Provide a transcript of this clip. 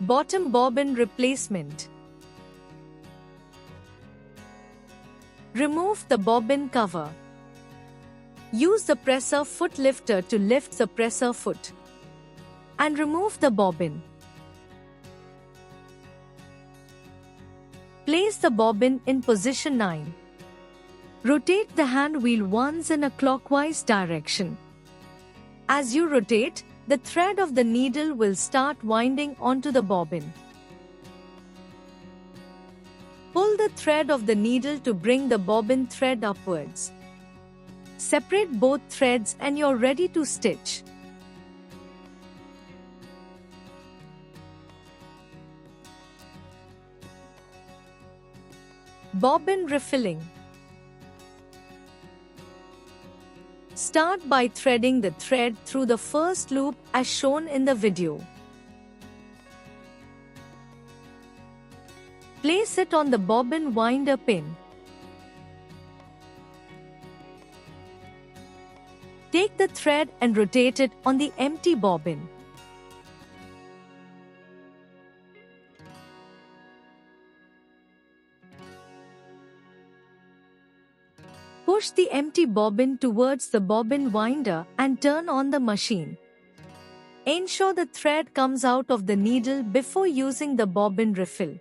Bottom bobbin replacement. Remove the bobbin cover. Use the presser foot lifter to lift the presser foot and remove the bobbin. Place the bobbin in position 9. Rotate the hand wheel once in a clockwise direction. As you rotate, the thread of the needle will start winding onto the bobbin. Pull the thread of the needle to bring the bobbin thread upwards. Separate both threads and you're ready to stitch. Bobbin refilling. Start by threading the thread through the first loop as shown in the video. Place it on the bobbin winder pin. Take the thread and rotate it on the empty bobbin. Push the empty bobbin towards the bobbin winder and turn on the machine. Ensure the thread comes out of the needle before using the bobbin refill.